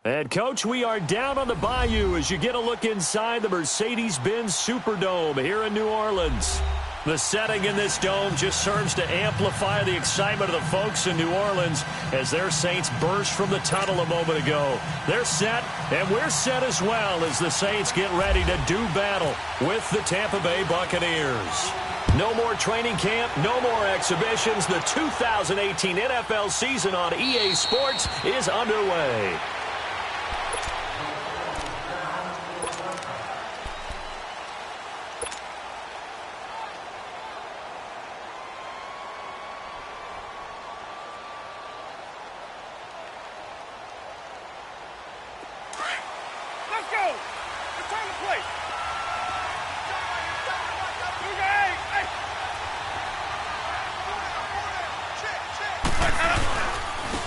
And, Coach, we are down on the bayou as you get a look inside the Mercedes-Benz Superdome here in New Orleans. The setting in this dome just serves to amplify the excitement of the folks in New Orleans as their Saints burst from the tunnel a moment ago. They're set, and we're set as well as the Saints get ready to do battle with the Tampa Bay Buccaneers. No more training camp, no more exhibitions. The 2018 NFL season on EA Sports is underway.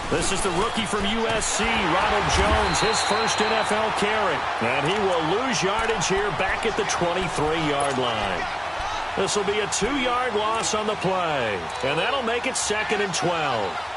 This is the rookie from USC, Ronald Jones, his first NFL carry. And he will lose yardage here back at the 23-yard line. This will be a 2-yard loss on the play. And that'll make it 2nd and 12.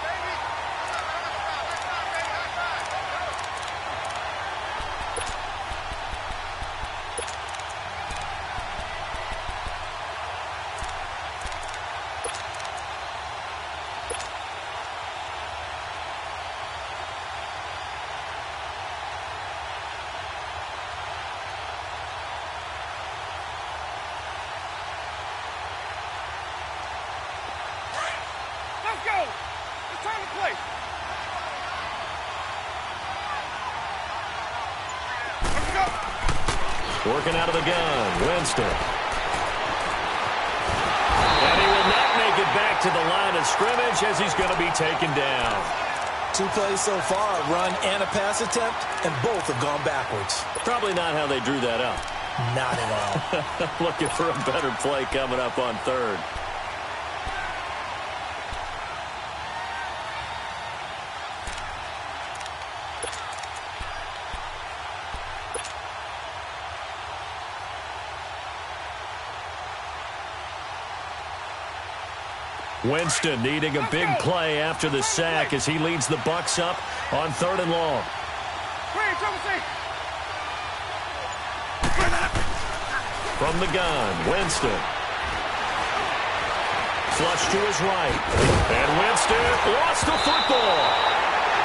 Working out of the gun, Winston. And he will not make it back to the line of scrimmage as he's going to be taken down. 2 plays so far, a run and a pass attempt, and both have gone backwards. Probably not how they drew that up. Not at all. Looking for a better play coming up on 3rd. Winston needing a big play after the sack as he leads the Bucs up on 3rd and long. From the gun, Winston. Flush to his right. And Winston lost the football.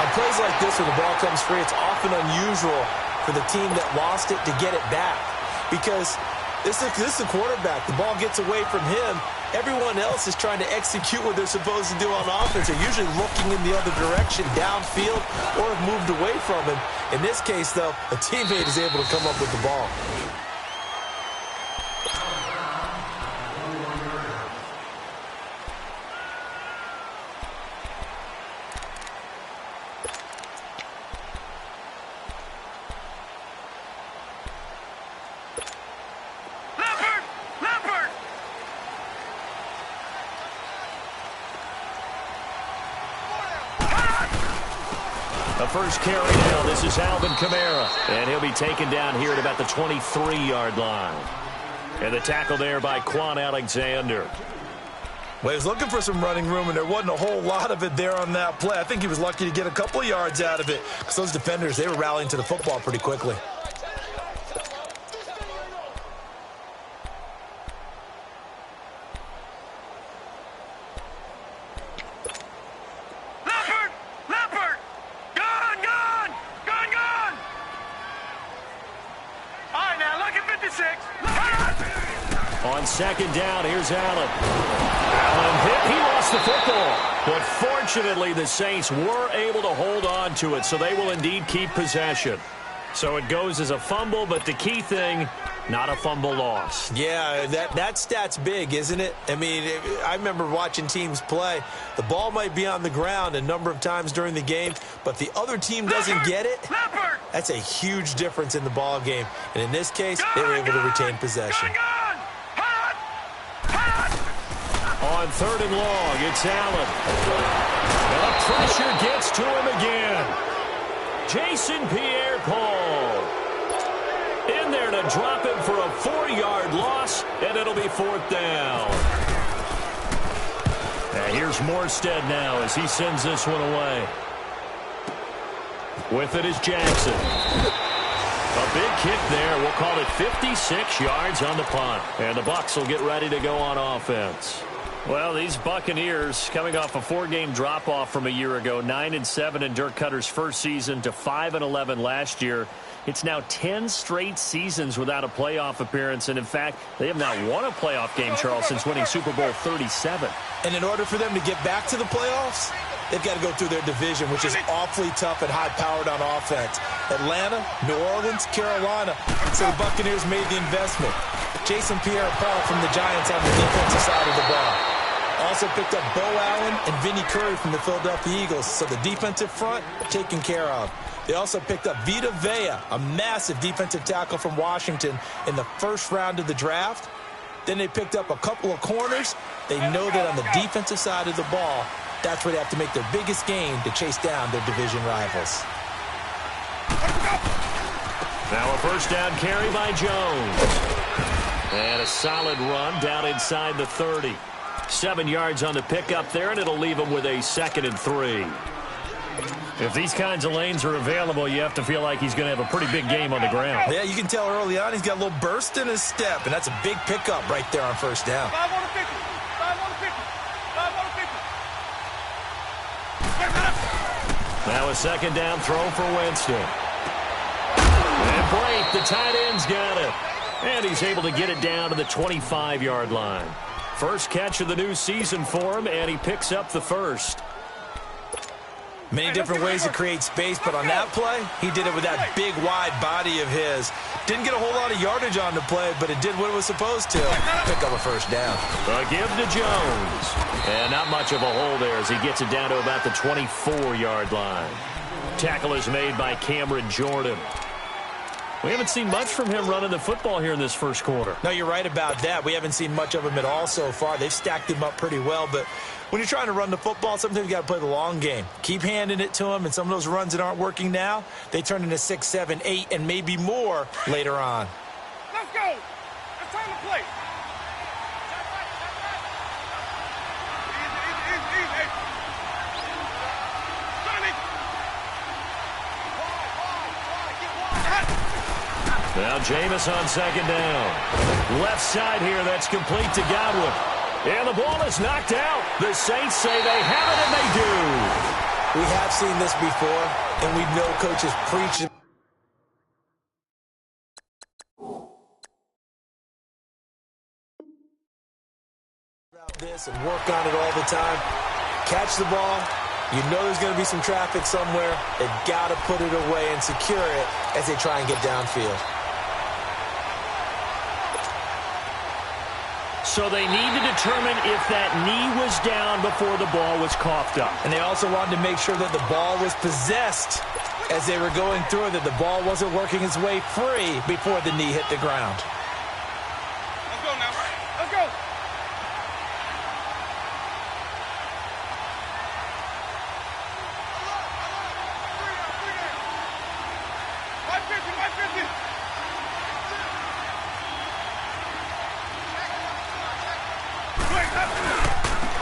On plays like this where the ball comes free, it's often unusual for the team that lost it to get it back. Because this is the quarterback. The ball gets away from him. Everyone else is trying to execute what they're supposed to do on offense. They're usually looking in the other direction, downfield, or have moved away from him. In this case, though, a teammate is able to come up with the ball. First carry now. This is Alvin Kamara. And he'll be taken down here at about the 23-yard line. And the tackle there by Quan Alexander. Well, he was looking for some running room, and there wasn't a whole lot of it there on that play. I think he was lucky to get a couple of yards out of it because those defenders, they were rallying to the football pretty quickly. On 2nd down, here's Allen. Allen hit. He lost the football. But fortunately, the Saints were able to hold on to it, so they will indeed keep possession. So it goes as a fumble, but the key thing, not a fumble loss. Yeah, that stat's big, isn't it? I mean, I remember watching teams play. The ball might be on the ground a number of times during the game, but the other team doesn't get it. That's a huge difference in the ball game. And in this case, they were able to retain possession. On 3rd and long, it's Allen. And the pressure gets to him again. Jason Pierre-Paul in there to drop him for a 4-yard loss, and it'll be 4th down. Now here's Morstead now as he sends this one away. With it is Jackson. A big kick there. We'll call it 56 yards on the punt. And the Bucs will get ready to go on offense. Well, these Buccaneers coming off a 4-game drop-off from a year ago, 9-7 in Dirk Cutter's first season to 5-11 last year. It's now 10 straight seasons without a playoff appearance. And, in fact, they have not won a playoff game, Charles, since winning Super Bowl 37. And in order for them to get back to the playoffs, they've got to go through their division, which is awfully tough and high-powered on offense. Atlanta, New Orleans, Carolina. So the Buccaneers made the investment. Jason Pierre-Paul from the Giants on the defensive side of the ball. Also picked up Bo Allen and Vinny Curry from the Philadelphia Eagles. So the defensive front taken care of. They also picked up Vita Vea, a massive defensive tackle from Washington in the first round of the draft. Then they picked up a couple of corners. They know that on the defensive side of the ball, that's where they have to make their biggest game to chase down their division rivals. Now a first down carry by Jones. And a solid run down inside the 30. 7 yards on the pickup there, and it'll leave him with a 2nd and 3. If these kinds of lanes are available, you have to feel like he's going to have a pretty big game on the ground. Yeah, you can tell early on he's got a little burst in his step, and that's a big pickup right there on first down. 5 on the 50. 5 on the 50. 5 on the 50. Now a second down throw for Winston. And Blake, the tight end's got it. And he's able to get it down to the 25-yard line. First catch of the new season for him, and he picks up the first. Many different ways to create space, but on that play, he did it with that big, wide body of his. Didn't get a whole lot of yardage on the play, but it did what it was supposed to. Pick up a first down. A give to Jones. And not much of a hole there as he gets it down to about the 24-yard line. Tackle is made by Cameron Jordan. We haven't seen much from him running the football here in this first quarter. No, you're right about that. We haven't seen much of him at all so far. They've stacked him up pretty well, but when you're trying to run the football, sometimes you got to play the long game. Keep handing it to him, and some of those runs that aren't working now, they turn into 6, 7, 8, and maybe more later on. Let's go. It's time to play. Easy. Now Jameis on second down. Left side here, that's complete to Godwin. And the ball is knocked out. The Saints say they have it, and they do. We have seen this before, and we know coaches preach about this and work on it all the time. Catch the ball. You know there's going to be some traffic somewhere. They've got to put it away and secure it as they try and get downfield. So they need to determine if that knee was down before the ball was coughed up. And they also wanted to make sure that the ball was possessed as they were going through it, that the ball wasn't working its way free before the knee hit the ground. Let's go now. Let's go.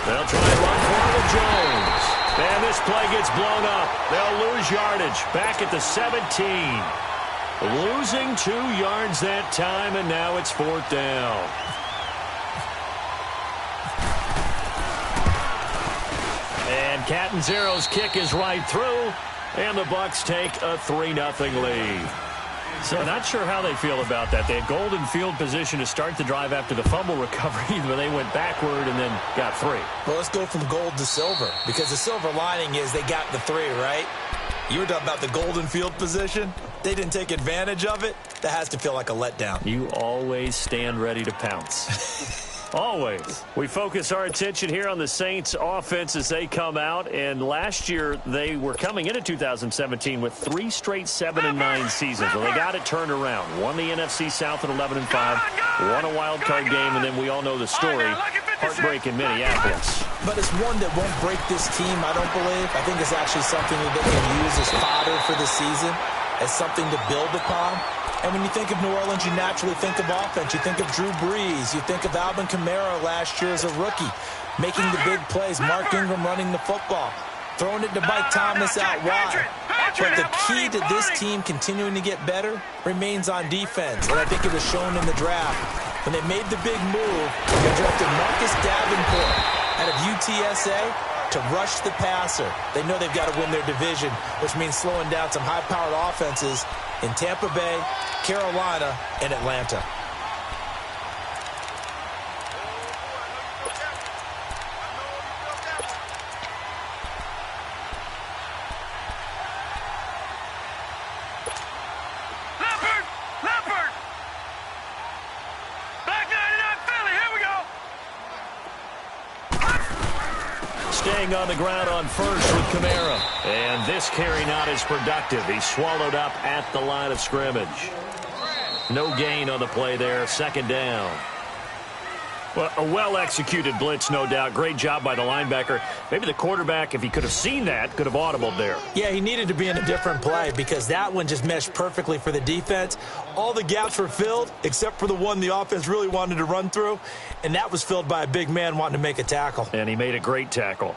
They'll try and run forward with Jones. And this play gets blown up. They'll lose yardage back at the 17. Losing 2 yards that time, and now it's 4th down. And Catanzaro's kick is right through, and the Bucs take a 3-0 lead. So not sure how they feel about that. They had golden field position to start the drive after the fumble recovery, but they went backward and then got 3. Well, let's go from gold to silver, because the silver lining is they got the 3, right? You were talking about the golden field position. They didn't take advantage of it. That has to feel like a letdown. You always stand ready to pounce. Always. We focus our attention here on the Saints offense as they come out. And last year, they were coming into 2017 with 3 straight 7-9 seasons. Well, they got it turned around. Won the NFC South at 11-5. Won a wild card game, and then we all know the story. Heartbreak in Minneapolis. But it's one that won't break this team, I don't believe. I think it's actually something that they can use as fodder for the season, as something to build upon. And when you think of New Orleans, you naturally think of offense. You think of Drew Brees. You think of Alvin Kamara last year as a rookie, making the big plays. Mark Ingram running the football. throwing it to Mike Thomas out wide. But the key to this team continuing to get better remains on defense, and I think it was shown in the draft. When they made the big move, they drafted Marcus Davenport out of UTSA to rush the passer. They know they've got to win their division, which means slowing down some high-powered offenses in Tampa Bay, Carolina, and Atlanta. Staying on the ground on first with Kamara. And this carry not as productive. He's swallowed up at the line of scrimmage. No gain on the play there. Second down. Well, a well-executed blitz, no doubt. Great job by the linebacker. Maybe the quarterback, if he could have seen that, could have audibled there. Yeah, he needed to be in a different play because that one just meshed perfectly for the defense. All the gaps were filled except for the one the offense really wanted to run through, and that was filled by a big man wanting to make a tackle. And he made a great tackle.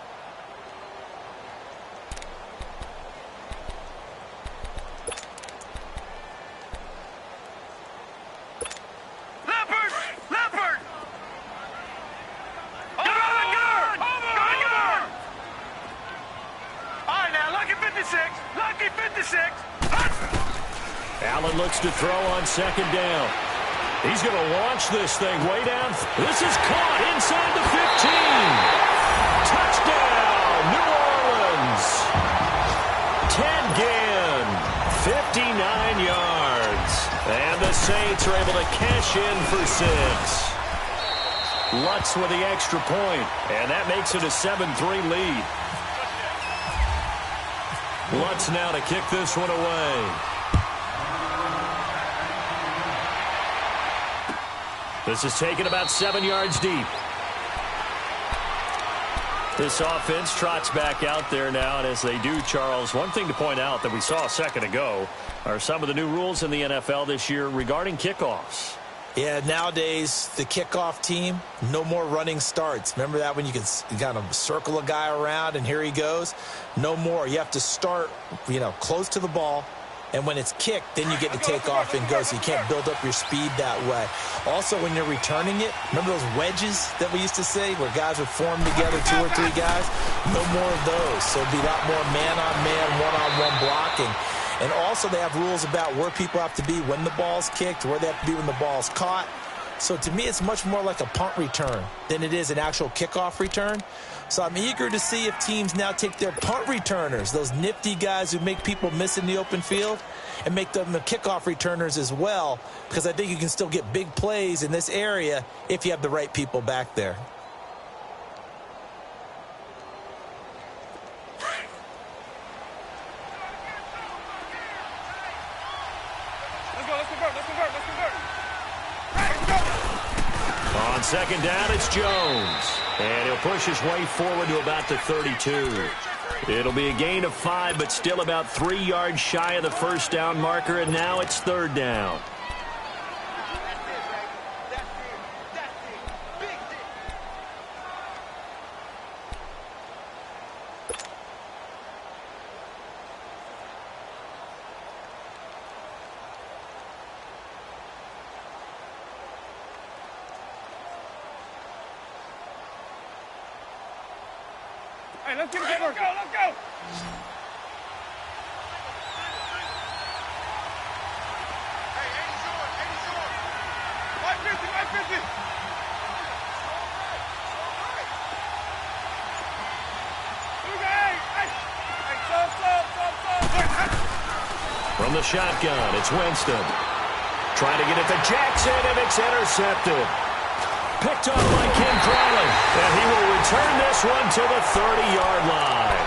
Allen looks to throw on second down. He's going to launch this thing way down. This is caught inside the 15. Touchdown, New Orleans. Ted Ginn, 59 yards. And the Saints are able to cash in for 6. Lutz with the extra point, and that makes it a 7-3 lead. Lutz now to kick this one away. This is taken about 7 yards deep. This offense trots back out there now, and as they do, Charles, one thing to point out that we saw a second ago are some of the new rules in the NFL this year regarding kickoffs. Yeah, nowadays, the kickoff team, no more running starts. Remember that when you could kind of circle a guy around and here he goes? No more. You have to start, close to the ball. And when it's kicked, then you get to take off and go, so you can't build up your speed that way. Also, when you're returning it, remember those wedges that we used to say where guys would form together, 2 or 3 guys? No more of those. So it'd be a lot more man-on-man, one-on-one blocking. And also they have rules about where people have to be when the ball's kicked, where they have to be when the ball's caught. So to me, it's much more like a punt return than it is an actual kickoff return. So I'm eager to see if teams now take their punt returners, those nifty guys who make people miss in the open field, and make them the kickoff returners as well, because I think you can still get big plays in this area if you have the right people back there. On second down, it's Jones. And he'll push his way forward to about the 32. It'll be a gain of 5, but still about 3 yards shy of the first down marker, and now it's third down. Hey, let's get it working. Let's go. Hey, 80's yours. 80's yours. 550, 550. From the shotgun, it's Winston. Trying to get it to Jackson, and it's intercepted. Picked up by Ken Crawley, and he will return this one to the 30-yard line.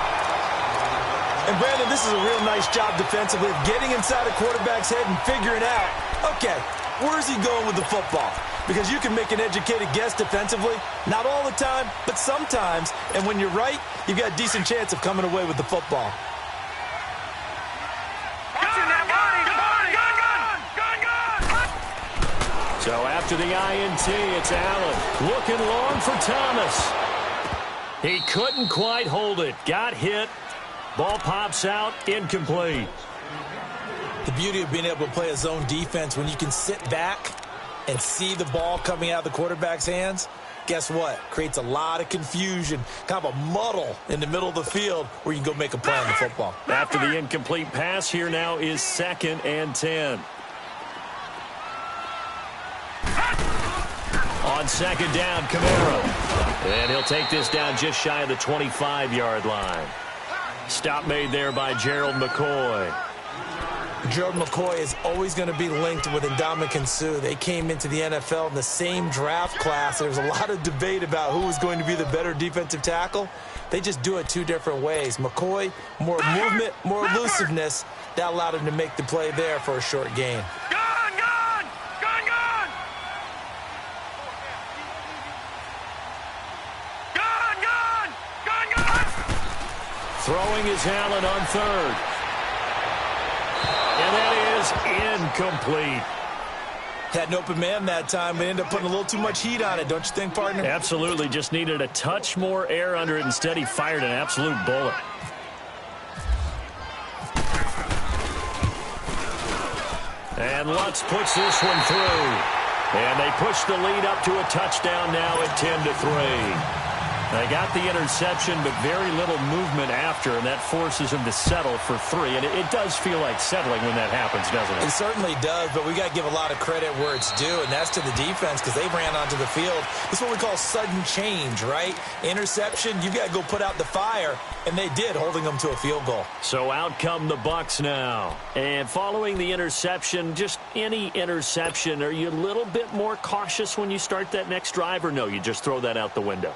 And Brandon, this is a real nice job defensively of getting inside a quarterback's head and figuring out, okay, where's he going with the football? Because you can make an educated guess defensively, not all the time, but sometimes. And when you're right, you've got a decent chance of coming away with the football. So after the INT, it's Allen looking long for Thomas. He couldn't quite hold it. Got hit. Ball pops out. Incomplete. The beauty of being able to play a zone defense when you can sit back and see the ball coming out of the quarterback's hands, guess what? Creates a lot of confusion, kind of a muddle in the middle of the field where you can go make a play on the football. After the incomplete pass, here now is 2nd and 10. On 2nd down, Kamara. And he'll take this down just shy of the 25-yard line. Stop made there by Gerald McCoy. Gerald McCoy is always going to be linked with Ndamukong Suh. They came into the NFL in the same draft class. There was a lot of debate about who was going to be the better defensive tackle. They just do it two different ways. McCoy, more movement, more elusiveness. That allowed him to make the play there for a short gain. Throwing is Allen on 3rd. And that is incomplete. Had an open man that time, but ended up putting a little too much heat on it, don't you think, partner? Absolutely. Just needed a touch more air under it. Instead, he fired an absolute bullet. And Lutz puts this one through. And they push the lead up to a touchdown now at 10-3. They got the interception, but very little movement after, and that forces him to settle for 3. And it does feel like settling when that happens, doesn't it? It certainly does, but we got to give a lot of credit where it's due, and that's to the defense because they ran onto the field. It's what we call sudden change, right? Interception, you got to go put out the fire, and they did, holding them to a field goal. So out come the Bucs now. And following the interception, just any interception, are you a little bit more cautious when you start that next drive, or no, you just throw that out the window?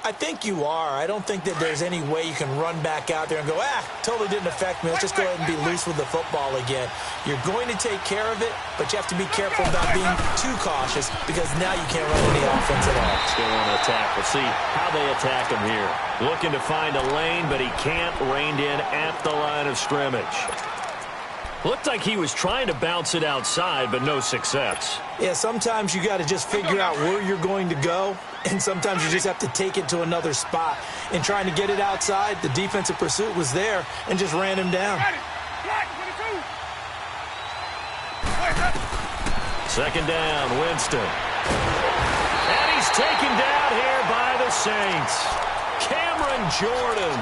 I think you are. I don't think that there's any way you can run back out there and go, totally didn't affect me. Let's just go ahead and be loose with the football again. You're going to take care of it, but you have to be careful about being too cautious because now you can't run any offense at all. Still want to attack. We'll see how they attack him here. Looking to find a lane, but he can't. Reined in at the line of scrimmage. Looked like he was trying to bounce it outside, but no success. Yeah, sometimes you got to just figure out where you're going to go, and sometimes you just have to take it to another spot. In trying to get it outside, the defensive pursuit was there and just ran him down. 2nd down, Winston. And he's taken down here by the Saints. Cameron Jordan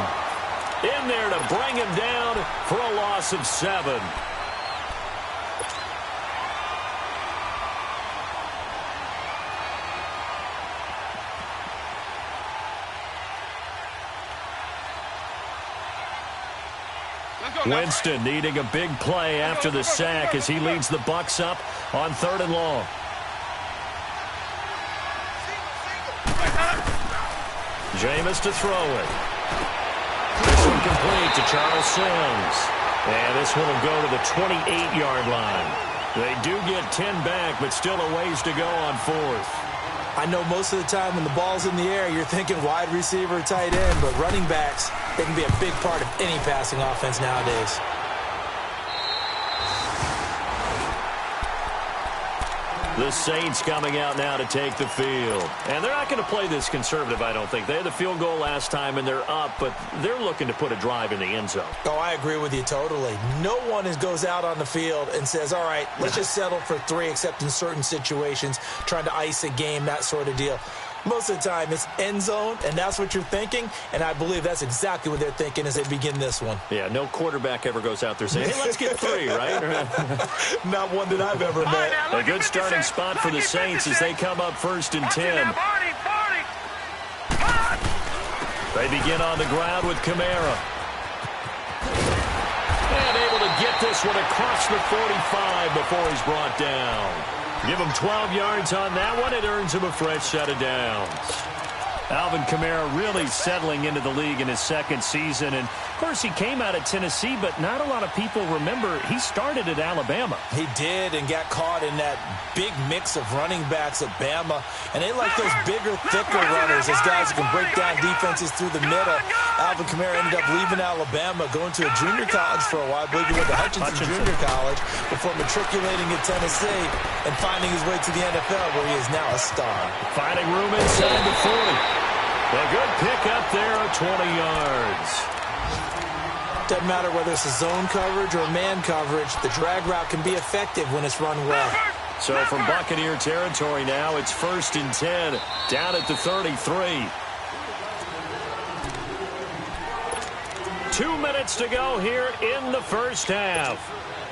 in there to bring him down for a loss of 7. Winston needing a big play after the sack as he leads the Bucs up on 3rd and long. Jameis to throw it. This one complete to Charles Sims. And this one will go to the 28-yard line. They do get 10 back, but still a ways to go on 4th. I know most of the time when the ball's in the air, you're thinking wide receiver, tight end, but running backs, they can be a big part of any passing offense nowadays. The Saints coming out now to take the field. And they're not going to play this conservative, I don't think. They had the field goal last time, and they're up, but they're looking to put a drive in the end zone. Oh, I agree with you totally. No one goes out on the field and says, all right, let's just settle for 3, except in certain situations, trying to ice a game, that sort of deal. Most of the time, it's end zone, and that's what you're thinking, and I believe that's exactly what they're thinking as they begin this one. Yeah, no quarterback ever goes out there saying, hey, let's get 3, right? Not one that I've ever met. A good starting spot for the Saints as they come up 1st and 10. They begin on the ground with Kamara. And able to get this one across the 45 before he's brought down. Give him 12 yards on that one. It earns him a fresh set of downs. Alvin Kamara really settling into the league in his 2nd season. And, of course, he came out of Tennessee, but not a lot of people remember he started at Alabama. He did and got caught in that big mix of running backs at Bama. And they like those bigger, thicker runners, those guys who can break down defenses through the middle. Alvin Kamara ended up leaving Alabama, going to a junior college for a while. I believe he went to Hutchinson Junior College before matriculating at Tennessee and finding his way to the NFL, where he is now a star. Finding room inside the 40. A good pickup there of 20 yards. Doesn't matter whether it's a zone coverage or man coverage, the drag route can be effective when it's run well. So from Buccaneer territory now, it's 1st and 10, down at the 33. 2 minutes to go here in the first half.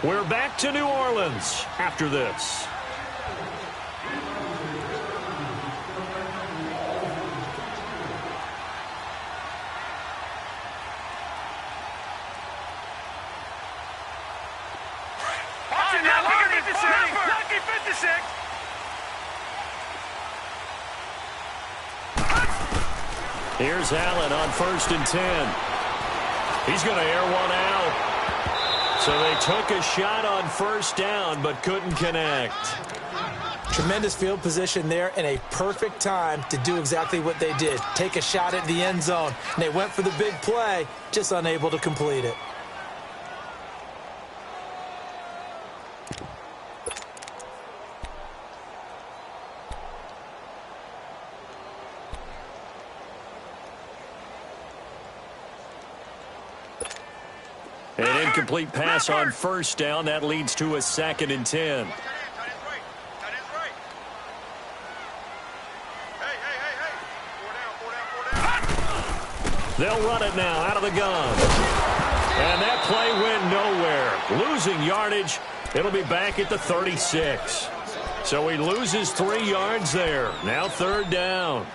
We're back to New Orleans after this. Here's Allen on 1st and 10. He's going to air one out. So they took a shot on 1st down, but couldn't connect. Tremendous field position there and a perfect time to do exactly what they did. Take a shot at the end zone. And they went for the big play, just unable to complete it. An incomplete pass on 1st down. That leads to a 2nd and 10. They'll run it now out of the gun. And that play went nowhere. Losing yardage. It'll be back at the 36. So he loses 3 yards there. Now 3rd down.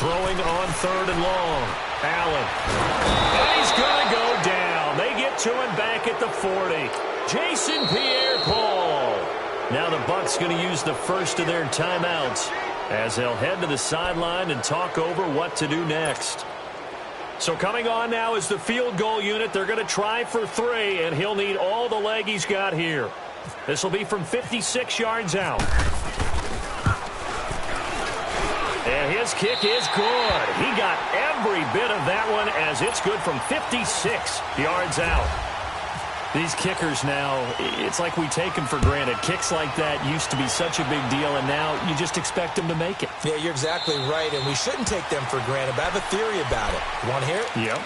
Throwing on 3rd and long. Allen. And he's going to go down. They get to him back at the 40. Jason Pierre-Paul. Now the Bucs going to use the first of their timeouts as they'll head to the sideline and talk over what to do next. So coming on now is the field goal unit. They're going to try for 3, and he'll need all the leg he's got here. This will be from 56 yards out. And his kick is good. He got every bit of that one as it's good from 56 yards out. These kickers now, it's like we take them for granted. Kicks like that used to be such a big deal, and now you just expect them to make it. Yeah, you're exactly right, and we shouldn't take them for granted, but I have a theory about it. You want to hear it? Yep.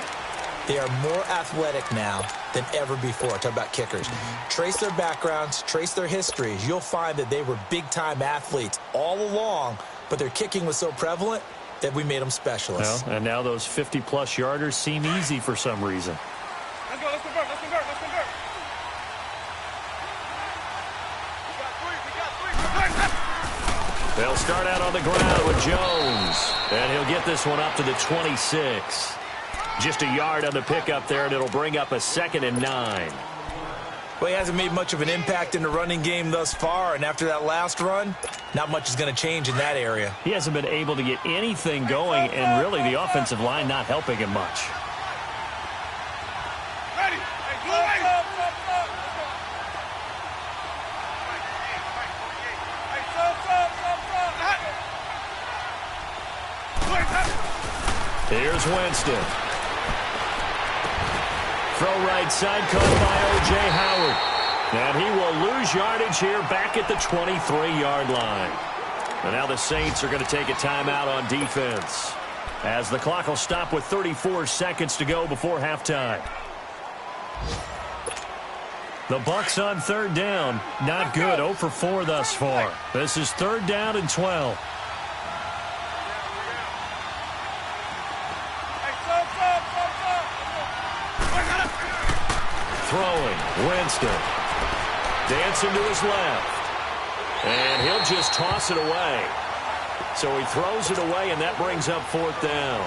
They are more athletic now than ever before. Talk about kickers. Trace their backgrounds, trace their histories. You'll find that they were big-time athletes all along, but their kicking was so prevalent that we made them specialists. Well, and now those 50-plus yarders seem easy for some reason. Let's go, let's convert, let's convert, let's convert. We got 3. They'll start out on the ground with Jones, and he'll get this one up to the 26. Just a yard on the pickup there, and it'll bring up a 2nd and 9. Well, he hasn't made much of an impact in the running game thus far, and after that last run, not much is going to change in that area. He hasn't been able to get anything going, and really the offensive line not helping him much. Ready? Hey, blue, hey. Here's Winston. Throw right side, caught by O.J. Howard. And he will lose yardage here back at the 23-yard line. And now the Saints are going to take a timeout on defense, as the clock will stop with 34 seconds to go before halftime. The Bucs on 3rd down. Not good. 0 for 4 thus far. This is 3rd down and 12. Throwing, Winston. Dancing to his left. And he'll just toss it away. So he throws it away, and that brings up 4th down.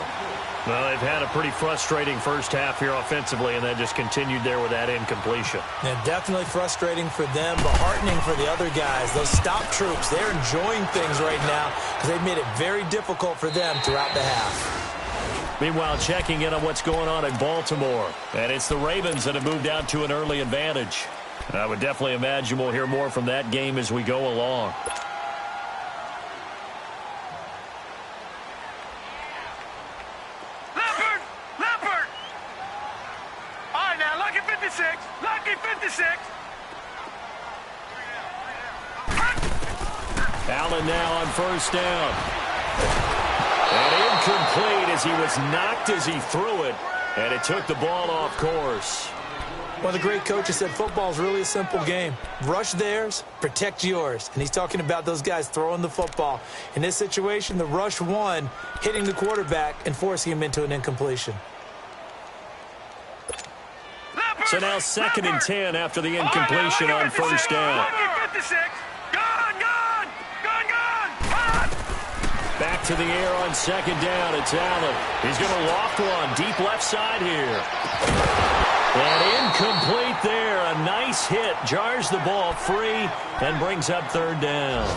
Well, they've had a pretty frustrating first half here offensively, and then just continued there with that incompletion. And definitely frustrating for them, but heartening for the other guys. Those stop troops, they're enjoying things right now because they've made it very difficult for them throughout the half. Meanwhile, checking in on what's going on in Baltimore. And it's the Ravens that have moved out to an early advantage. I would definitely imagine we'll hear more from that game as we go along. Allen now on first down. And incomplete as he was knocked as he threw it. And it took the ball off course. One of the great coaches said football is really a simple game. Rush theirs, protect yours. And he's talking about those guys throwing the football. In this situation, the rush won, hitting the quarterback and forcing him into an incompletion. So now 2nd and 10 after the incompletion on first down. Back to the air on 2nd down. It's Allen. He's going to loft one deep left side here. And incomplete there. A nice hit. Jars the ball free and brings up 3rd down.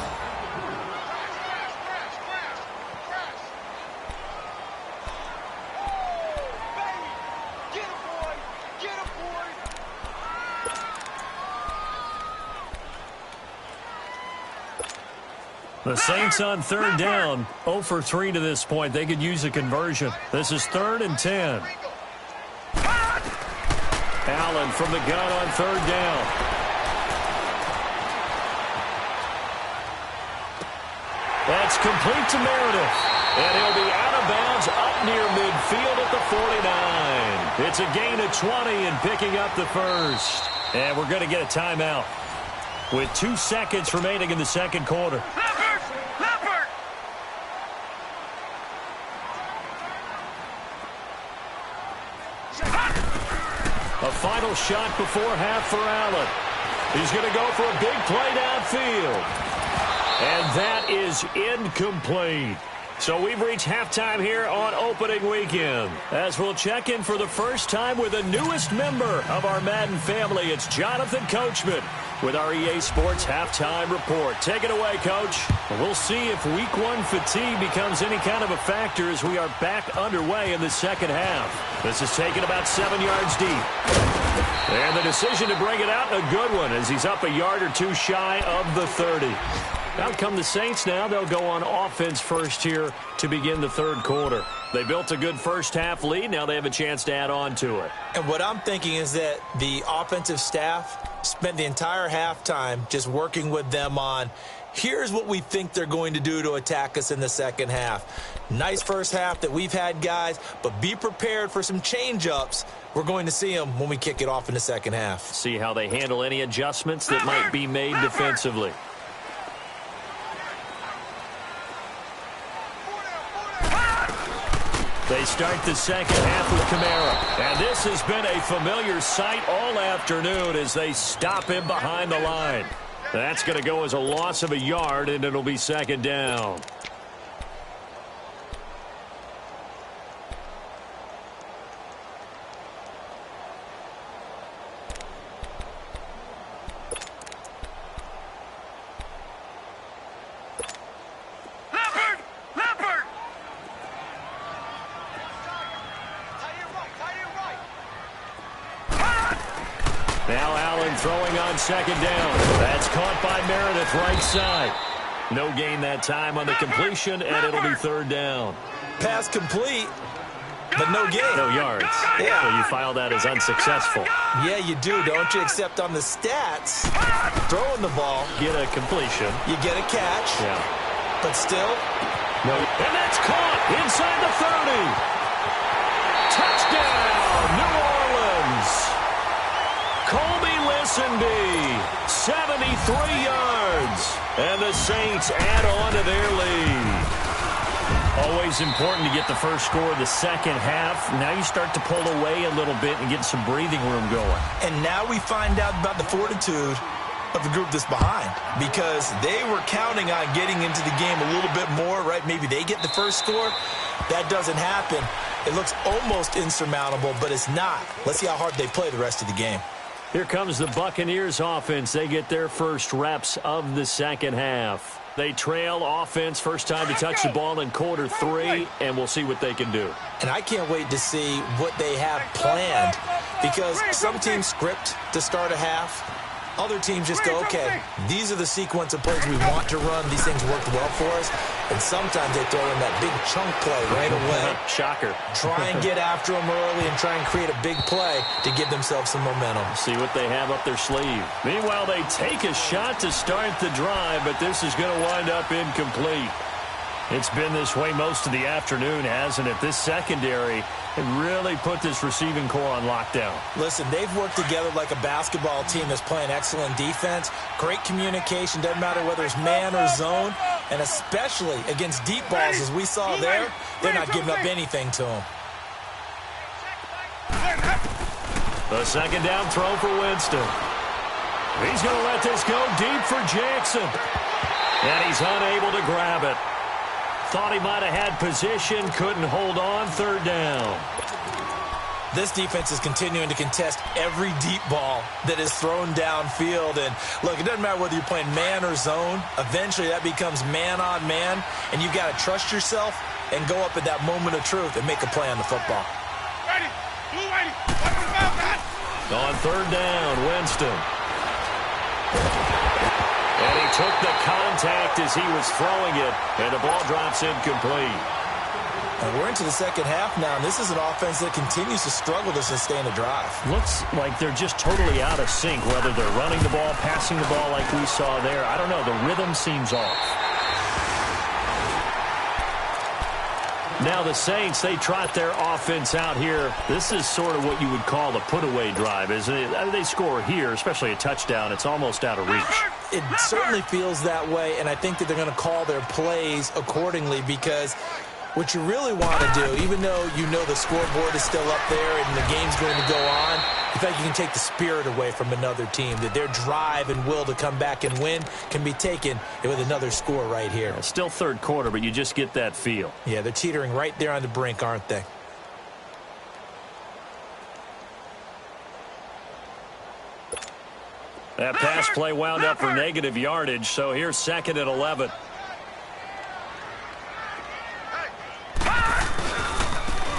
The Saints on 3rd down, 0 for 3 to this point. They could use a conversion. This is 3rd and 10. Allen from the gun on 3rd down. That's complete to Meredith. And he'll be out of bounds up near midfield at the 49. It's a gain of 20 and picking up the first. And we're going to get a timeout with 2 seconds remaining in the second quarter. A final shot before half for Allen. He's going to go for a big play downfield. And that is incomplete. So we've reached halftime here on opening weekend. As we'll check in for the first time with the newest member of our Madden family, it's Jonathan Coachman with our EA Sports Halftime Report. Take it away, Coach. We'll see if Week 1 fatigue becomes any kind of a factor as we are back underway in the second half. This is taken about 7 yards deep. And the decision to bring it out, a good one, as he's up a yard or two shy of the 30. Out come the Saints now. They'll go on offense first here to begin the third quarter. They built a good first half lead. Now they have a chance to add on to it. And what I'm thinking is that the offensive staff spent the entire halftime just working with them on, here's what we think they're going to do to attack us in the second half. Nice first half that we've had, guys, but be prepared for some change-ups. We're going to see them when we kick it off in the second half. See how they handle any adjustments that might be made defensively. They start the second half with Kamara. And this has been a familiar sight all afternoon as they stop him behind the line. That's going to go as a loss of a yard, and it'll be second down. Now Allen throwing on second down. That's caught by Meredith right side. No gain that time on the completion, and it'll be third down. Pass complete, but no gain. No yards. Yeah. So you file that as unsuccessful. Yeah, you do, don't you? Except on the stats, throwing the ball, Get a completion. you get a catch, Yeah. but still, No. And that's caught inside the 30. Touchdown, New Orleans. Colby Listenby, 73 yards. And the Saints add on to their lead. Always important to get the first score of the second half. Now you start to pull away a little bit and get some breathing room going. and now we find out about the fortitude of the group that's behind, because they were counting on getting into the game a little bit more, right? Maybe they get the first score. That doesn't happen. It looks almost insurmountable, but it's not. Let's see how hard they play the rest of the game. Here comes the Buccaneers offense. They get their first reps of the second half. They trail offense, first time to touch the ball in quarter 3, and we'll see what they can do. And I can't wait to see what they have planned, because some teams script to start a half. Other teams just go, okay, these are the sequence of plays we want to run. These things worked well for us. And sometimes they throw in that big chunk play right away. Shocker. Try and get after them early and try and create a big play to give themselves some momentum. See what they have up their sleeve. Meanwhile, they take a shot to start the drive, but this is going to wind up incomplete. It's been this way most of the afternoon, hasn't it? This secondary really put this receiving core on lockdown. Listen, they've worked together like a basketball team that's playing excellent defense. Great communication, doesn't matter whether it's man or zone, and especially against deep balls, as we saw there, they're not giving up anything to them. The second down throw for Winston. He's going to let this go deep for Jackson. And he's unable to grab it. Thought he might have had position, couldn't hold on, third down. This defense is continuing to contest every deep ball that is thrown downfield. And look, it doesn't matter whether you're playing man or zone. Eventually that becomes man on man, and you've got to trust yourself and go up at that moment of truth and make a play on the football. Ready. Blue ready. On third down, Winston. And he took the contact as he was throwing it, and the ball drops incomplete. And we're into the second half now, and this is an offense that continues to struggle to sustain a drive. Looks like they're just totally out of sync, whether they're running the ball, passing the ball like we saw there. I don't know. The rhythm seems off. Now the Saints, they trot their offense out here. This is sort of what you would call a put-away drive, isn't it? I mean, they score here, especially a touchdown. It's almost out of reach. It certainly feels that way, and I think that they're going to call their plays accordingly, because what you really want to do, even though you know the scoreboard is still up there and the game's going to go on, in fact, you can take the spirit away from another team, that their drive and will to come back and win can be taken with another score right here. It's still third quarter, but you just get that feel. Yeah, they're teetering right there on the brink, aren't they? That pass play wound up for negative yardage, so here's second and 11.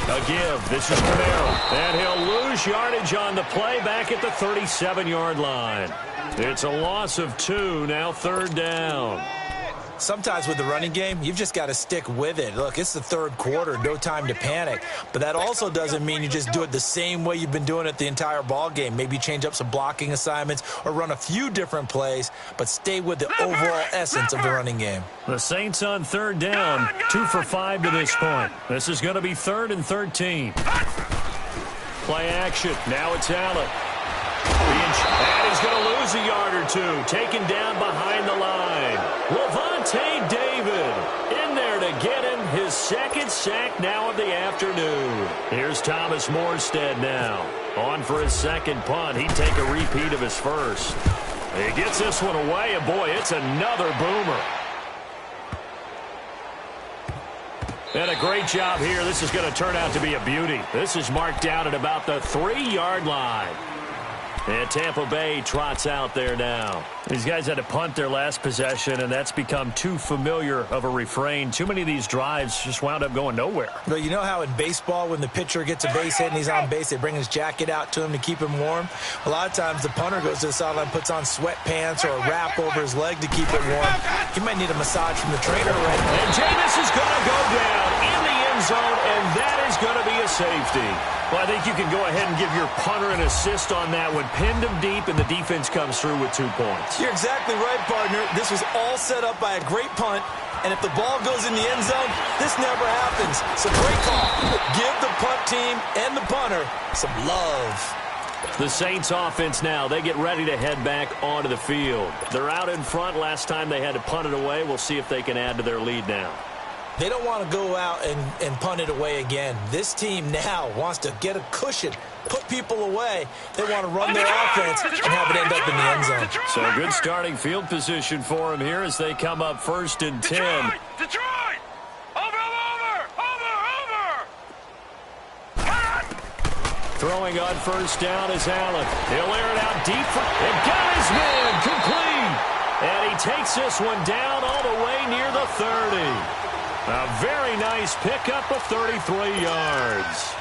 A give. This is Camaro. And he'll lose yardage on the play back at the 37-yard line. It's a loss of 2, now third down. Sometimes with the running game, you've just got to stick with it. Look, it's the third quarter, no time to panic. But that also doesn't mean you just do it the same way you've been doing it the entire ball game. Maybe change up some blocking assignments or run a few different plays, but stay with the overall essence of the running game. The Saints on third down, 2 for 5 to this point. This is going to be 3rd and 13. Play action. Now it's Allen. And he's going to lose a yard or 2. Taken down behind the line. Levante David in there to get him his second sack now of the afternoon. Here's Thomas Morstead now. On for his second punt. He'd take a repeat of his first. He gets this one away, and boy, it's another boomer. And a great job here. This is going to turn out to be a beauty. This is marked down at about the 3-yard line. And Tampa Bay trots out there now. These guys had to punt their last possession, and that's become too familiar of a refrain. Too many of these drives just wound up going nowhere. Well, you know how in baseball, when the pitcher gets a base hit and he's on base, they bring his jacket out to him to keep him warm? A lot of times the punter goes to the sideline, puts on sweatpants or a wrap over his leg to keep it warm. He might need a massage from the trainer right now. And Jameis is going to go down in the end zone, and that is going to be a safety. Well, I think you can go ahead and give your punter an assist on that one. Pinned him deep, and the defense comes through with 2 points. You're exactly right, partner. This was all set up by a great punt, and if the ball goes in the end zone, this never happens. So great call. Give the punt team and the punter some love. The Saints offense now, they get ready to head back onto the field. They're out in front. Last time they had to punt it away. We'll see if they can add to their lead now. They don't want to go out and punt it away again. This team now wants to get a cushion, put people away. They want to run their offense and have it end up in the end zone. So a good starting field position for them here as they come up 1st and 10. Detroit! Over! Throwing on first down is Allen. He'll air it out deep. And got his man complete. And he takes this one down all the way near the 30. A very nice pickup of 33 yards.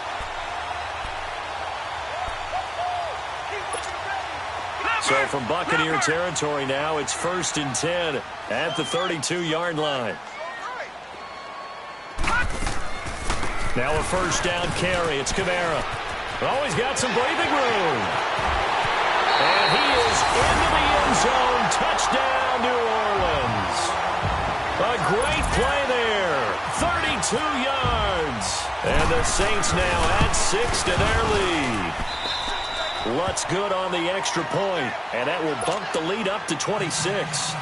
So from Buccaneer territory now, it's 1st and 10 at the 32-yard line. Now a first down carry. It's Kamara. Oh, he's got some breathing room. And he is into the end zone. Touchdown, New Orleans. A great play there. 32 yards. And the Saints now add 6 to their lead. Lutz good on the extra point, and that will bump the lead up to 26.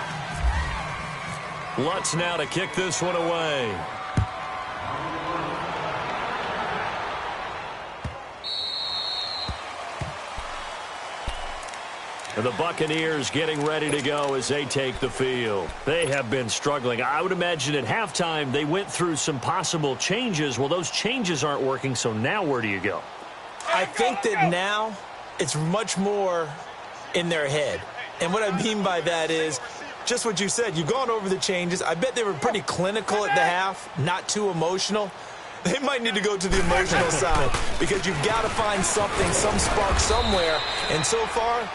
Lutz now to kick this one away. And the Buccaneers getting ready to go as they take the field. They have been struggling. I would imagine at halftime they went through some possible changes. Well, those changes aren't working, so now where do you go? I think that now it's much more in their head. And what I mean by that is just what you said. You've gone over the changes. I bet they were pretty clinical at the half, not too emotional. They might need to go to the emotional side because you've got to find something, some spark somewhere. And so far,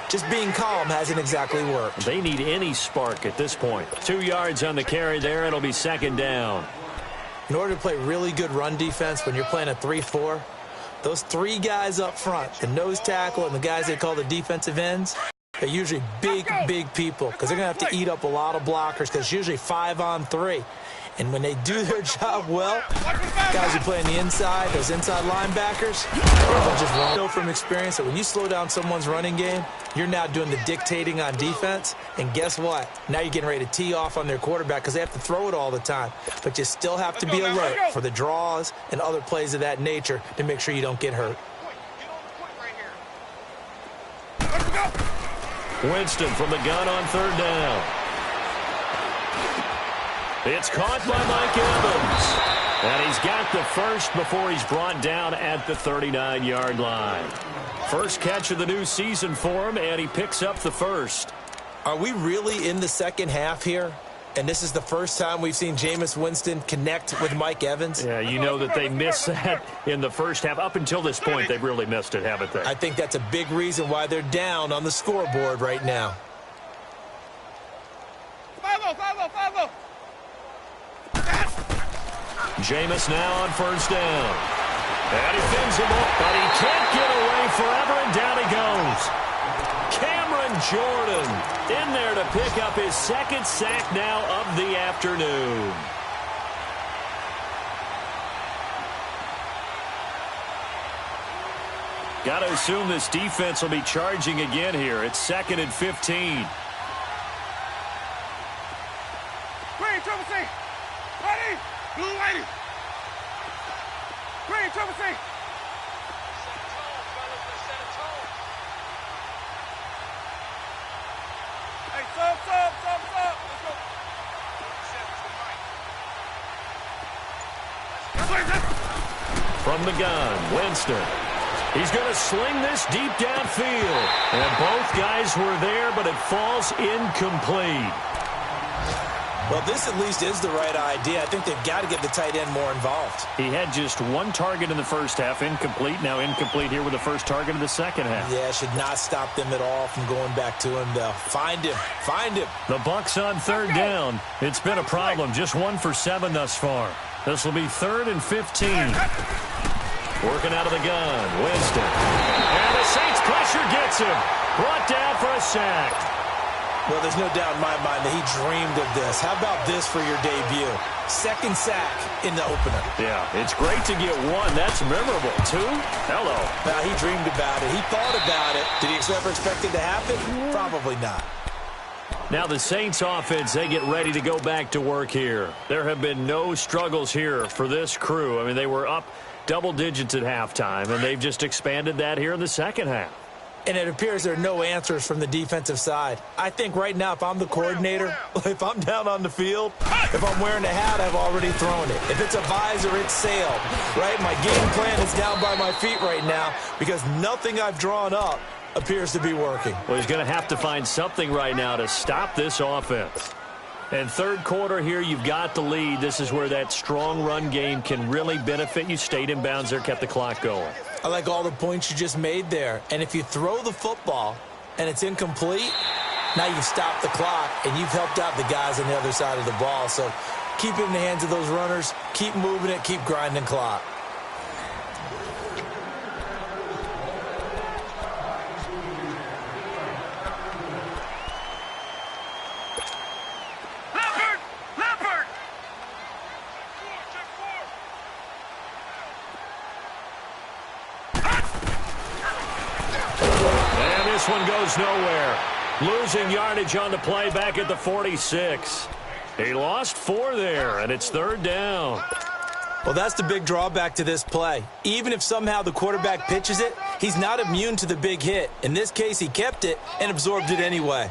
just being calm hasn't exactly worked. They need any spark at this point. 2 yards on the carry there. It'll be 2nd down. In order to play really good run defense when you're playing a 3-4, those 3 guys up front, the nose tackle and the guys they call the defensive ends, they're usually big, big people because they're going to have to eat up a lot of blockers because it's usually 5-on-3. And when they do their job well, guys who play on the inside, those inside linebackers, they'll just know from experience that when you slow down someone's running game, you're now doing the dictating on defense. And guess what? Now you're getting ready to tee off on their quarterback because they have to throw it all the time. But you still have to be alert for the draws and other plays of that nature to make sure you don't get hurt. Winston from the gun on 3rd down. It's caught by Mike Evans. And he's got the first before he's brought down at the 39-yard line. First catch of the new season for him, and he picks up the first. Are we really in the second half here? And this is the first time we've seen Jameis Winston connect with Mike Evans? Yeah, you know that they missed that in the first half. Up until this point, they've really missed it, haven't they? I think that's a big reason why they're down on the scoreboard right now. 5-0. Jameis now on first down. And he fins him up, but he can't get away forever, and down he goes. Cameron Jordan in there to pick up his 2nd sack now of the afternoon. Got to assume this defense will be charging again here. It's 2nd and 15. Green, Triple C. Ready? Blue, whitey. Green, Triple C. Hey, sub. Let's go. From the gun, Winston. He's going to sling this deep downfield. And both guys were there, but it falls incomplete. Well, this at least is the right idea. I think they've got to get the tight end more involved. He had just 1 target in the first half, incomplete. Now incomplete here with the first target of the second half. Yeah, should not stop them at all from going back to him, though. Find him. The Bucs on 3rd down. It's been a problem. Just 1 for 7 thus far. This will be 3rd and 15. Working out of the gun, Winston. And the Saints pressure gets him. Brought down for a sack. Well, there's no doubt in my mind that he dreamed of this. How about this for your debut? 2nd sack in the opener. Yeah, it's great to get 1. That's memorable. 2? Hello. Now, he dreamed about it. He thought about it. Did he ever expect it to happen? Probably not. Now the Saints offense, they get ready to go back to work here. There have been no struggles here for this crew. I mean, they were up double digits at halftime, and they've just expanded that here in the second half. and it appears there are no answers from the defensive side. I think right now, if I'm the coordinator, if I'm down on the field, if I'm wearing a hat, I've already thrown it. If it's a visor, it's sailed, right? My game plan is down by my feet right now because nothing I've drawn up appears to be working. Well, he's going to have to find something right now to stop this offense. And third quarter here, you've got the lead. This is where that strong run game can really benefit you. Stayed in bounds there, kept the clock going. I like all the points you just made there. And if you throw the football and it's incomplete, now you've stopped the clock and you've helped out the guys on the other side of the ball. So keep it in the hands of those runners. Keep moving it. Keep grinding clock. This one goes nowhere. Losing yardage on the play back at the 46. He lost 4 there, and it's third down. Well, that's the big drawback to this play. Even if somehow the quarterback pitches it, he's not immune to the big hit. In this case, he kept it and absorbed it anyway.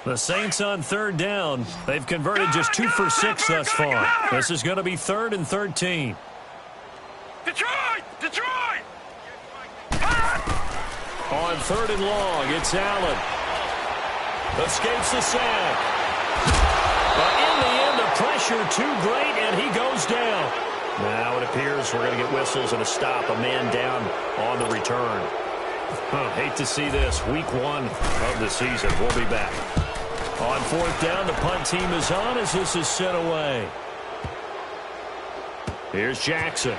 The Saints on third down. They've converted just 2 for 6 thus far. This is going to be 3rd and 13. Detroit! Detroit! On 3rd and long, it's Allen. Escapes the sack. But in the end, the pressure too great, and he goes down. Now it appears we're going to get whistles and a stop. A man down on the return. Hate to see this. Week 1 of the season. We'll be back. On 4th down, the punt team is on as this is sent away. Here's Jackson.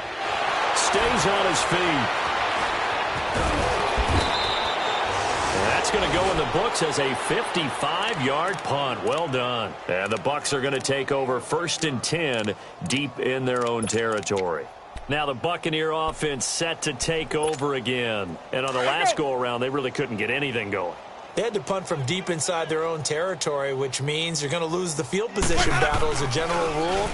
Stays on his feet. That's going to go in the books as a 55-yard punt. Well done. And the Bucs are going to take over 1st and 10 deep in their own territory. Now the Buccaneer offense set to take over again. And on the last go-around, they really couldn't get anything going. They had to punt from deep inside their own territory, which means you're going to lose the field position battle as a general rule.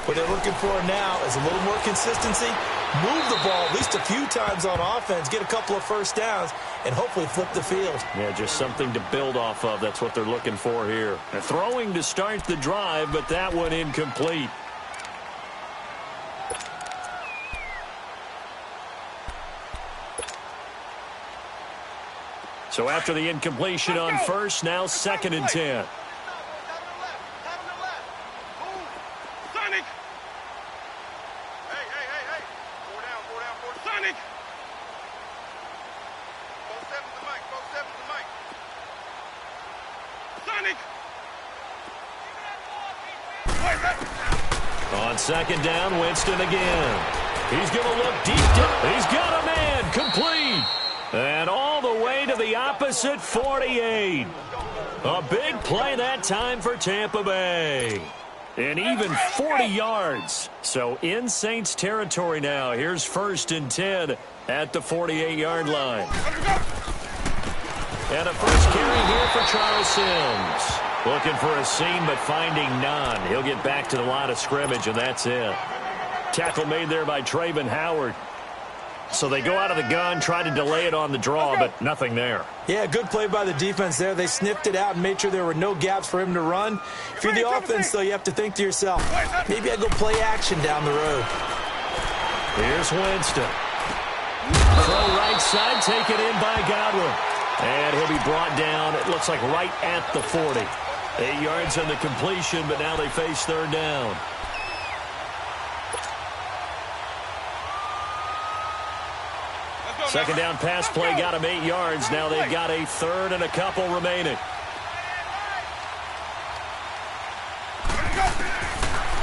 What they're looking for now is a little more consistency, move the ball at least a few times on offense, get a couple of first downs, and hopefully flip the field. Yeah, just something to build off of. That's what they're looking for here. They're throwing to start the drive, but that one incomplete. So after the incompletion on first, now 2nd and 10. On 2nd down, Winston again. He's going to look deep. He's got a man complete. And all the way to the opposite 48. A big play that time for Tampa Bay. And even 40 yards. So in Saints territory now. Here's 1st and 10 at the 48-yard line. And a first carry here for Charles Sims. Looking for a seam, but finding none. He'll get back to the line of scrimmage, and that's it. Tackle made there by Trayvon Howard. So they go out of the gun, try to delay it on the draw, but nothing there. Yeah, good play by the defense there. They sniffed it out and made sure there were no gaps for him to run. If you're the offense, though, you have to think to yourself, maybe I go play action down the road. Here's Winston. Throw right side, taken in by Godwin. And he'll be brought down, it looks like right at the 40. 8 yards on the completion, but now they face 3rd down. Second down pass play got him 8 yards. Now they've got a 3rd and a couple remaining.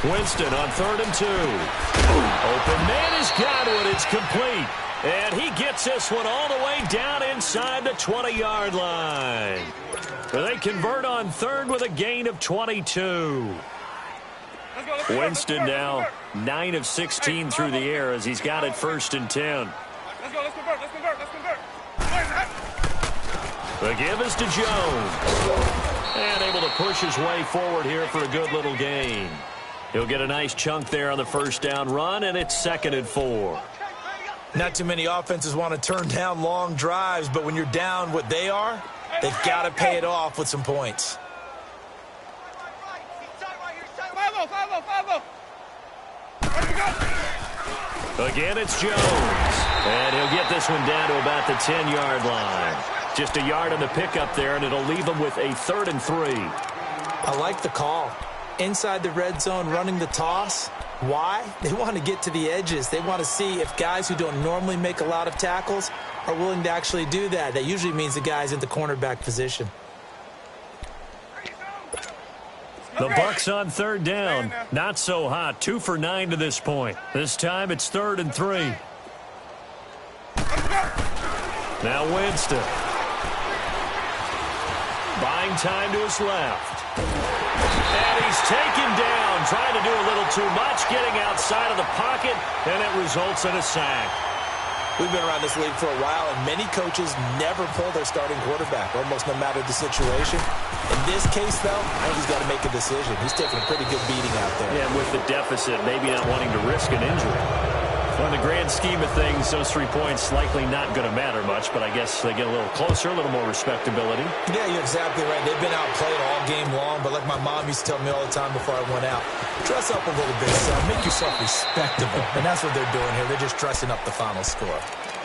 Winston on 3rd and 2. Open man is Godwin. It's complete. And he gets this one all the way down inside the 20-yard line. They convert on 3rd with a gain of 22. Winston now 9 of 16 through the air as he's got it 1st and 10. Let's go, let's convert, let's convert, let's convert. The give is to Jones. And able to push his way forward here for a good little gain. He'll get a nice chunk there on the 1st down run, and it's 2nd and 4. Not too many offenses want to turn down long drives, but when you're down what they are, they've got to pay it off with some points. Again, it's Jones. And he'll get this one down to about the 10-yard line. Just a yard on the pickup there, and it'll leave them with a 3rd and 3. I like the call. Inside the red zone, running the toss. Why? They want to get to the edges. They want to see if guys who don't normally make a lot of tackles are willing to actually do that. That usually means the guy's in the cornerback position. The Bucs on 3rd down. Not so hot. 2 for 9 to this point. This time it's 3rd and 3. Now Winston. Buying time to his left. And he's taken down, trying to do a little too much, getting outside of the pocket, and it results in a sack. We've been around this league for a while, and many coaches never pull their starting quarterback, almost no matter the situation. In this case, though, I think he's got to make a decision. He's taking a pretty good beating out there. Yeah, and with the deficit, maybe not wanting to risk an injury. Well, in the grand scheme of things, those 3 points likely not going to matter much, but I guess they get a little closer, a little more respectability. Yeah, you're exactly right. They've been outplayed all game long, but like my mom used to tell me all the time before I went out, dress up a little bit, son. Make yourself respectable. And that's what they're doing here. They're just dressing up the final score.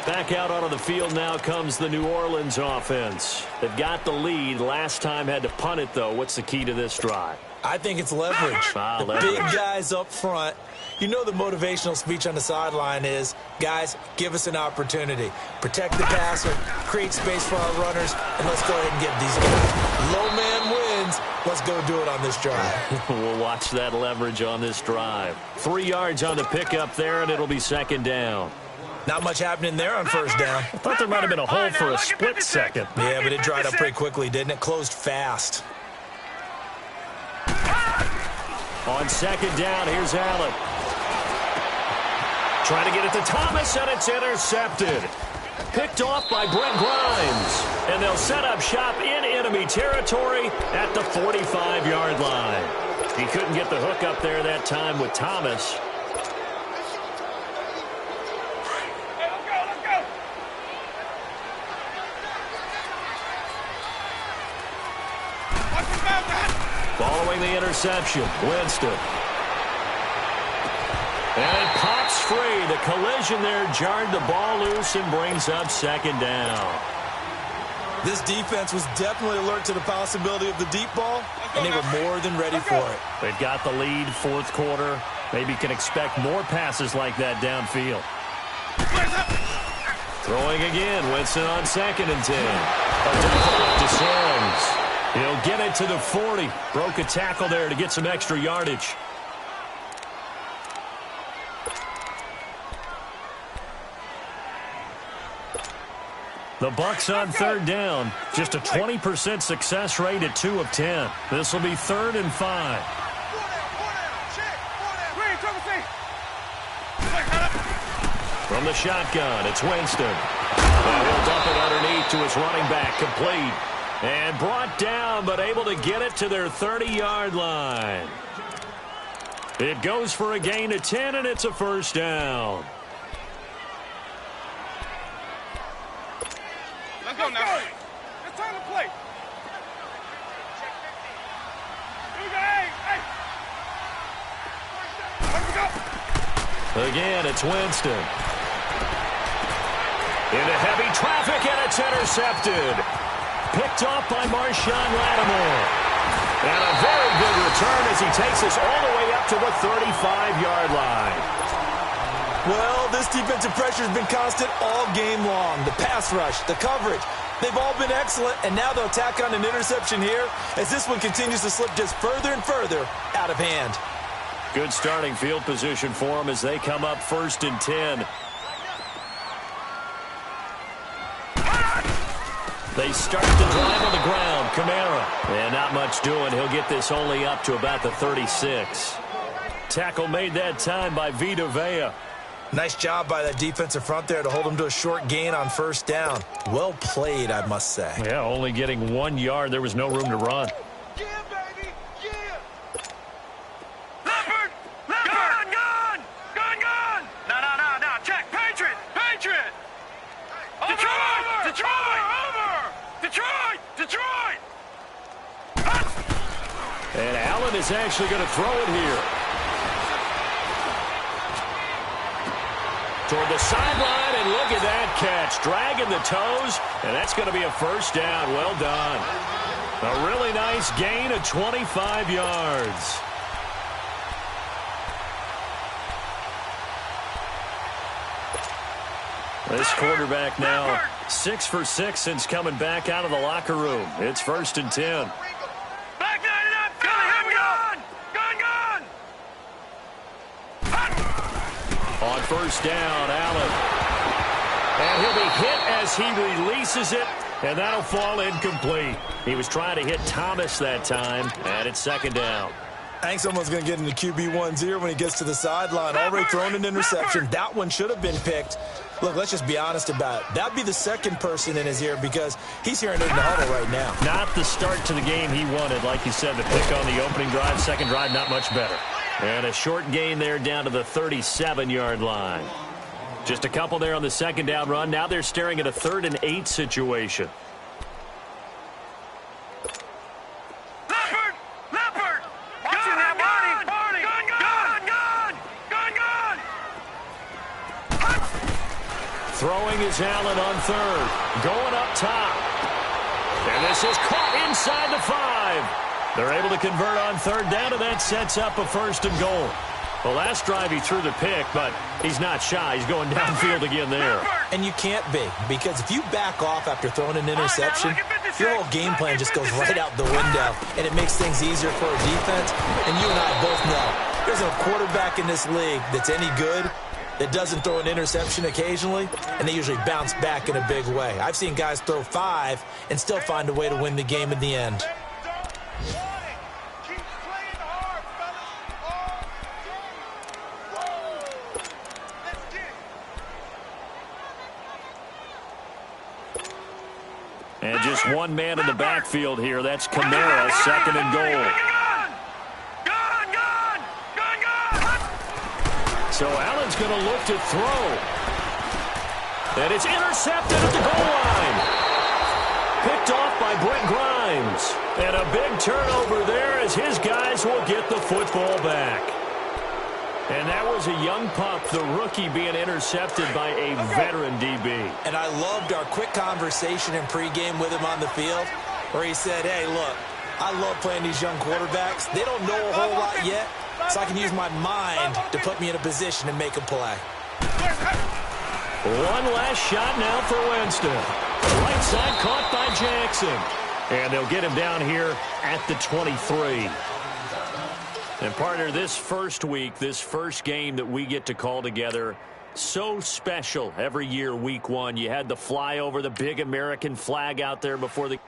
Back out onto the field now comes the New Orleans offense. They've got the lead. Last time had to punt it, though. What's the key to this drive? I think it's leverage. Leverage. Big guys up front. You know the motivational speech on the sideline is, guys, give us an opportunity. Protect the passer, create space for our runners, and let's go ahead and get these guys. Low man wins. Let's go do it on this drive. We'll watch that leverage on this drive. 3 yards on the pickup there, and it'll be 2nd down. Not much happening there on 1st down. I thought there might have been a hole for a split second. Yeah, but it dried up pretty quickly, didn't it? Closed fast. On 2nd down, here's Allen. Trying to get it to Thomas, and it's intercepted. Picked off by Brent Grimes. And they'll set up shop in enemy territory at the 45-yard line. He couldn't get the hook up there that time with Thomas. Following the interception, Winston. And it pops free. The collision there jarred the ball loose and brings up 2nd down. This defense was definitely alert to the possibility of the deep ball, and they were more than ready for it. They've got the lead, 4th quarter. Maybe can expect more passes like that downfield. Throwing again, Winston on 2nd and 10. Descends. He'll get it to the 40. Broke a tackle there to get some extra yardage. The Bucs on 3rd down. Just a 20% success rate at 2 of 10. This will be 3rd and 5. From the shotgun, it's Winston. And he'll dump it underneath to his running back, complete. And brought down, but able to get it to their 30-yard line. It goes for a gain of 10, and it's a 1st down. Let's go now. It's time to play. Again, it's Winston. Into heavy traffic, and it's intercepted. Picked off by Marshawn Lattimore. And a very good return as he takes us all the way up to the 35-yard line. Well, this defensive pressure has been constant all game long. The pass rush, the coverage, they've all been excellent, and now they'll tack on an interception here as this one continues to slip just further and further out of hand. Good starting field position for them as they come up 1st and 10. They start the drive on the ground. Kamara. And not much doing. He'll get this only up to about the 36. Tackle made that time by Vita Vea. Nice job by that defensive front there to hold him to a short gain on 1st down. Well played, I must say. Yeah, only getting 1 yard. There was no room to run. Yeah, baby, yeah. Leopard! Leopard! Gun! Gun! Gun! No. Check. Patriot! Allen is actually going to throw it here. Toward the sideline, and look at that catch. Dragging the toes, and that's going to be a first down. Well done. A really nice gain of 25 yards. This quarterback now 6 for 6 since coming back out of the locker room. It's 1st and 10. Back it up. Gun. On first down, Allen. And he'll be hit as he releases it, and that'll fall incomplete. He was trying to hit Thomas that time, and it's 2nd down. I think someone's going to get into QB1's ear when he gets to the sideline. Already thrown an interception. That one should have been picked. Look, let's just be honest about it. That'd be the second person in his ear because he's hearing it in the huddle right now. Not the start to the game he wanted. Like you said, the pick on the opening drive, second drive, not much better. And a short gain there down to the 37-yard line. Just a couple there on the second down run. Now they're staring at a 3rd and 8 situation. Throwing is Allen on 3rd. Going up top. And this is caught inside the 5. They're able to convert on 3rd down, and that sets up a 1st and goal. The last drive he threw the pick, but he's not shy. He's going downfield again there. And you can't be, because if you back off after throwing an interception, your whole game plan just goes right out the window, and it makes things easier for a defense. And you and I both know there's a quarterback in this league that's any good that doesn't throw an interception occasionally, and they usually bounce back in a big way. I've seen guys throw 5 and still find a way to win the game in the end. And just one man in the backfield here. That's Kamara, 2nd and goal. So Allen's going to look to throw. And it's intercepted at the goal line. Picked off by Brent Grimes. And a big turnover there as his guys will get the football back. And that was a young pup, the rookie, being intercepted by a veteran DB. And I loved our quick conversation in pregame with him on the field where he said, hey, look, I love playing these young quarterbacks. They don't know a whole lot yet, so I can use my mind to put me in a position to make a play. One last shot now for Winston. Right side caught by Jackson. And they'll get him down here at the 23. And partner, this first week, this first game that we get to call together, so special every year, week 1. You had the flyover, the big American flag out there before the